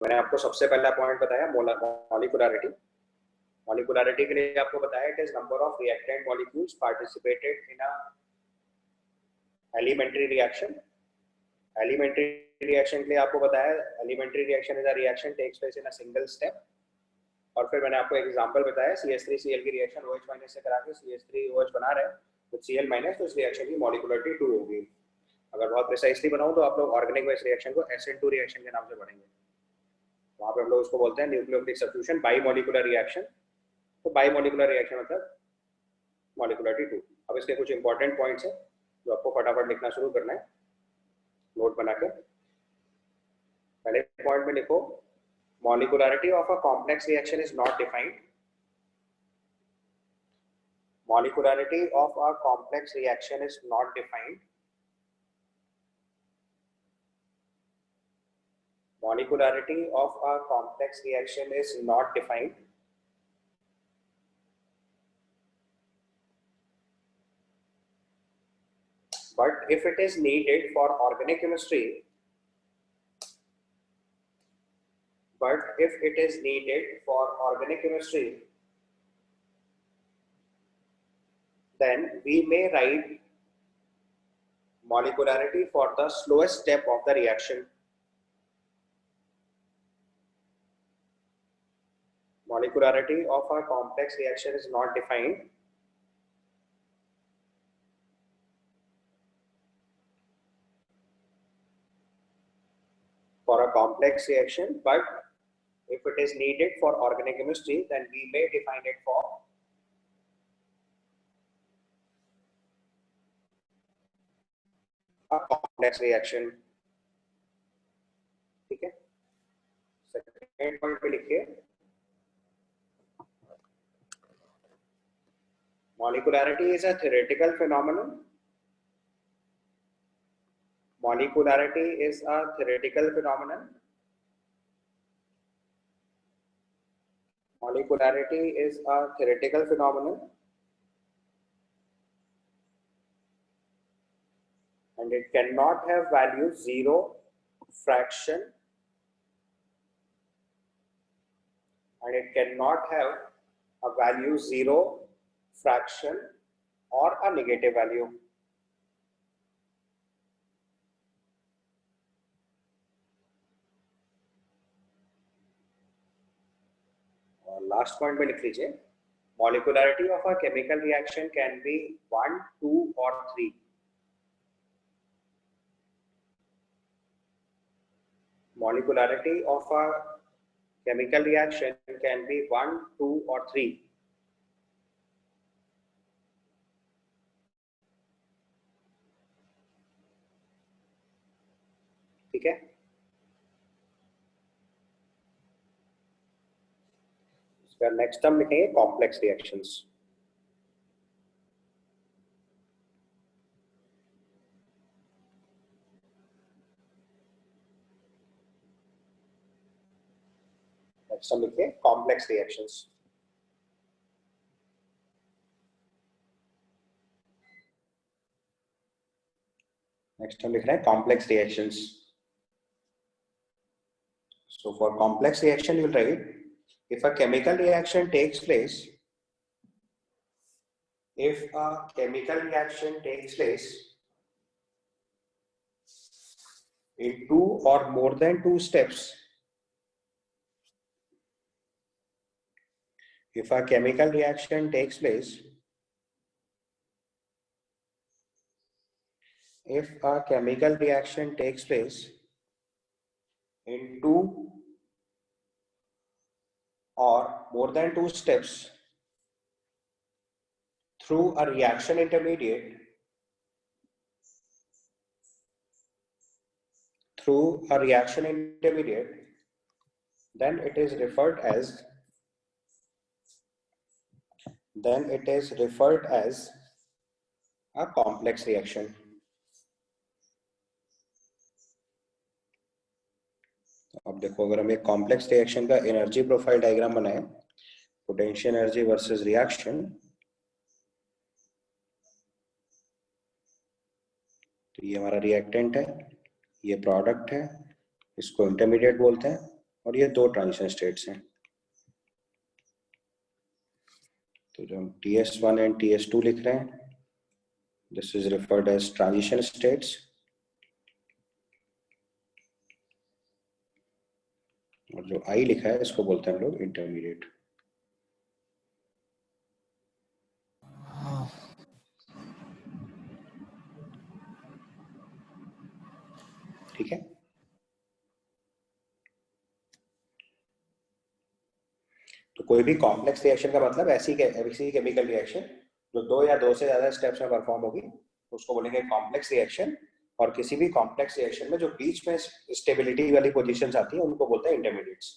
मैंने आपको सबसे पहला पॉइंट बताया मॉलिक्यूलरिटी। मॉलिक्यूलरिटी के लिए आपको बताया it is number of reactant molecules participated in a elementary reaction. Elementary reaction के लिए आपको बताया elementary reaction is a reaction takes place in a single step. और फिर मैंने आपको एग्जांपल बताया CH3Cl की रिएक्शन OH माइनस से करा के CH3OH बना रहे हैं तो Cl माइनस, तो इस रिएक्शन की मॉलिक्यूलरिटी 2 होगी। अगर बहुत प्रिसाइसली बनाऊं तो आप लोग ऑर्गेनिक बेस रिएक्शन को SN2 रिएक्शन के नाम से पढ़ेंगे। वहां पे हम लोग उसको बोलते हैं nucleophilic substitution by molecular reaction. तो बाई मॉलिक्यूलर रिएक्शन मतलब मॉलिक्यूलरिटी 2। अब इसके कुछ इंपॉर्टेंट पॉइंट्स हैं जो आपको फटाफट लिखना शुरू करना है, नोट बना के। पहले पॉइंट में लिखो molecularity of a complex reaction is not defined. Molecularity of a complex reaction is not defined. Molecularity of a complex reaction is not defined. But if it is needed for organic chemistry, then we may write molecularity for the slowest step of the reaction. Molecularity of a complex reaction is not defined. For a complex reaction, but if it is needed for organic chemistry, then we may define it for a complex reaction. ठीक है, second point पे लिखिए molecularity is a theoretical phenomenon. Molecularity is a theoretical phenomenon. Molecularity is a theoretical phenomenon, and it cannot have value 0, fraction, and it cannot have a value 0, fraction, or a negative value. और last point में लिख लीजिए molecularity of a chemical reaction can be 1, 2 or 3. Molecularity of a chemical reaction can be 1, 2 or 3. ठीक है, इसका next हम लिखेंगे complex reactions. Next हम लिखेंगे कॉम्प्लेक्स रिएक्शंस। नेक्स्ट हम लिख रहे हैं complex reactions. So for complex reaction, you will write if a chemical reaction takes place, in 2 or more than 2 steps, if a chemical reaction takes place in 2 or more than 2 steps through a reaction intermediate, then it is referred as a complex reaction. अब देखो, अगर हम एक complex reaction का energy profile diagram बनाएं, potential energy versus reaction, तो ये हमारा रिएक्टेंट है, ये प्रोडक्ट है, इसको इंटरमीडिएट बोलते हैं, और ये दो ट्रांजिशन स्टेट्स हैं। तो जो हम TS1 एंड TS2 लिख रहे हैं, this is referred as transition states, और जो I लिखा है इसको बोलते हैं हम लोग इंटरमीडिएट। ठीक है, तो कोई भी कॉम्प्लेक्स रिएक्शन का मतलब ऐसी केमिकल रिएक्शन जो दो या दो से ज्यादा स्टेप्स में परफॉर्म होगी उसको बोलेंगे कॉम्प्लेक्स रिएक्शन। और किसी भी कॉम्प्लेक्स रिएक्शन में जो बीच में स्टेबिलिटी वाली पोजीशंस आती है उनको बोलते हैं इंटरमीडिएट्स।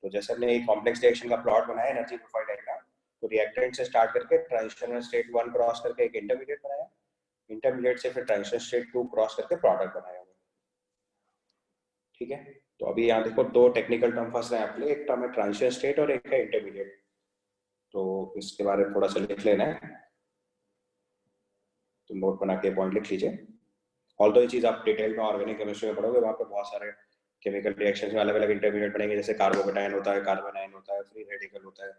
तो जैसे हमने एक कॉम्प्लेक्स रिएक्शन का प्लॉट बनाया एनर्जी प्रोफाइल डायग्राम, तो रिएक्टेंट से स्टार्ट करके ट्रांजिशन स्टेट 1 क्रॉस करके एक इंटरमीडिएट बनाया, इंटरमीडिएट से फिर ट्रांजिशन स्टेट 2 क्रॉस करके प्रोडक्ट बनाया। ठीक है, तो अभी यहाँ देखो दो टेक्निकल टर्म फंस रहे हैं आपके लिए, एक टर्म है ट्रांजिशन स्टेट और एक है इंटरमीडिएट। तो इसके बारे में थोड़ा सा लिख लेना है, तो नोट बना के पॉइंट लिख लीजिए। ऑल्दो ये चीज आप डिटेल में ऑर्गेनिक केमिस्ट्री में पढ़ोगे, वहाँ पे बहुत सारे केमिकल रिएक्शंस में अलग अलग इंटरमीडिएट बनेंगे, जैसे कार्बोकेटायन होता है, कार्बोनाइन होता है, फ्री रेडिकल होता है,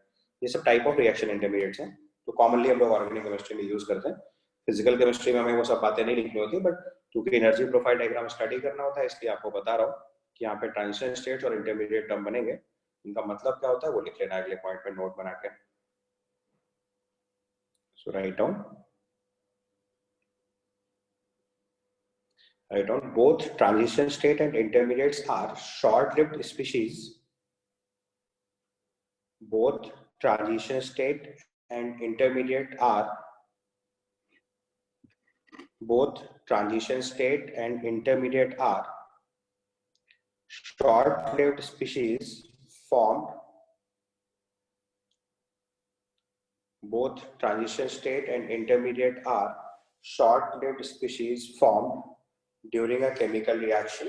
ये सब टाइप ऑफ रिएक्शन इंटरमीडिएट्स हैं। तो कॉमनली हम लोग ऑर्गेनिक केमिस्ट्री में यूज करते हैं। फिजिकल केमिस्ट्री में हमें वो सब बातें नहीं लिखनी होती, बट क्योंकि एनर्जी प्रोफाइल डायग्राम स्टडी करना होता है इसलिए आपको बता रहा हूँ कि यहाँ पे ट्रांजिशन स्टेट्स और इंटरमीडिएट टर्म बनेंगे, इनका मतलब क्या होता है वो लिख लेना अगले पॉइंट पे नोट बना के। So write down, both transition state and intermediates are short-lived species. Both transition state and intermediate are short-lived species formed. Both transition state and intermediate are short-lived species formed during a chemical reaction.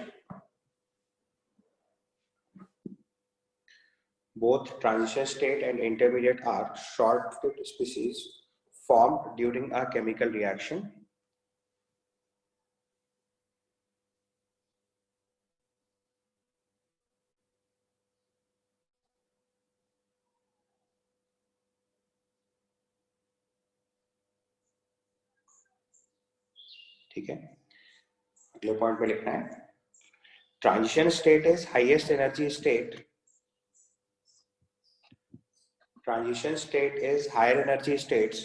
Both transition state and intermediate are short-lived species formed during a chemical reaction. ठीक है, अगले point में लिखना है transition state is highest energy state. Transition state is higher energy states.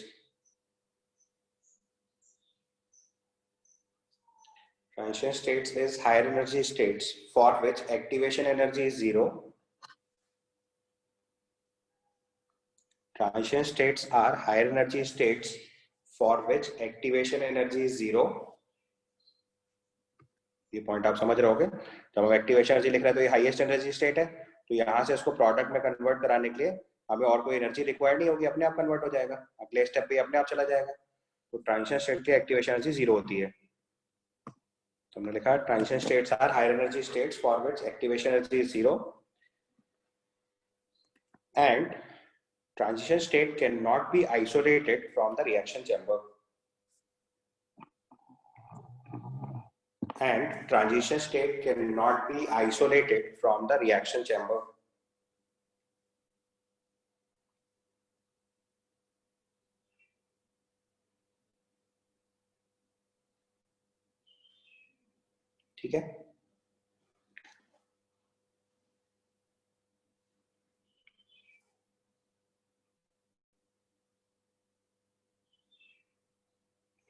Transition states is higher energy states for which activation energy is zero. Transition states are higher energy states for which activation energy is zero. ये point आप समझ रहे होगे, जब हम activation energy लिख रहे हैं तो ये हाईएस्ट एनर्जी स्टेट है, तो यहाँ से इसको प्रोडक्ट में कन्वर्ट कराने के लिए हमें और कोई एनर्जी रिक्वायर्ड नहीं होगी, अपने आप कन्वर्ट हो जाएगा, अगले स्टेप पे अपने आप चला जाएगा। तो ट्रांजिशन स्टेट की एक्टिवेशन एनर्जी जीरो होती है। तो हमने लिखा transition states are higher energy states for which activation energy is zero and transition state can not be isolated from the reaction chamber. And transition state cannot be isolated from the reaction chamber. ठीक है,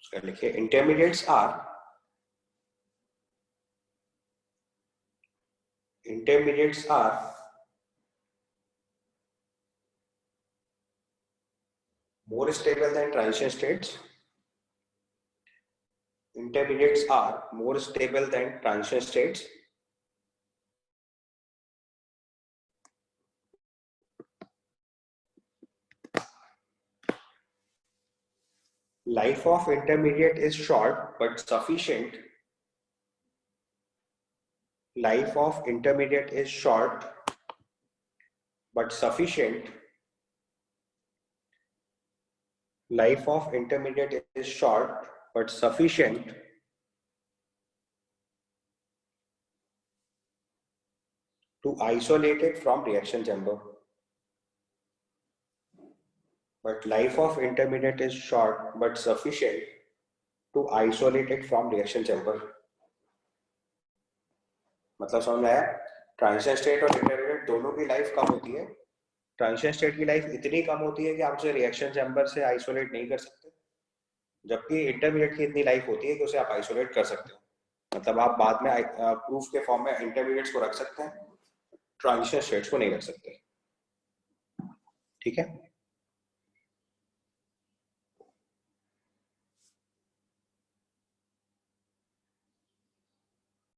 उसका लिखिए intermediates are more stable than transition states. Intermediates are more stable than transition states. Life of intermediate is short but sufficient. Life of intermediate is short but sufficient. Life of intermediate is short but sufficient . to isolate it from reaction chamber. But life of intermediate is short but sufficient to isolate it from reaction chamber. मतलब समझ में आया? Transition state और intermediate दोनों की life कम होती है. Transition state की लाइफ इतनी कम होती है कि आप उसे रिएक्शन चैम्बर से आइसोलेट नहीं कर सकते, जबकि इंटरमीडिएट की इतनी लाइफ होती है कि उसे आप आइसोलेट कर सकते हो. मतलब आप बाद में प्रूफ के फॉर्म में इंटरमीडिएट्स को रख सकते हैं, ट्रांजिशन स्टेट्स को नहीं रख सकते. ठीक है.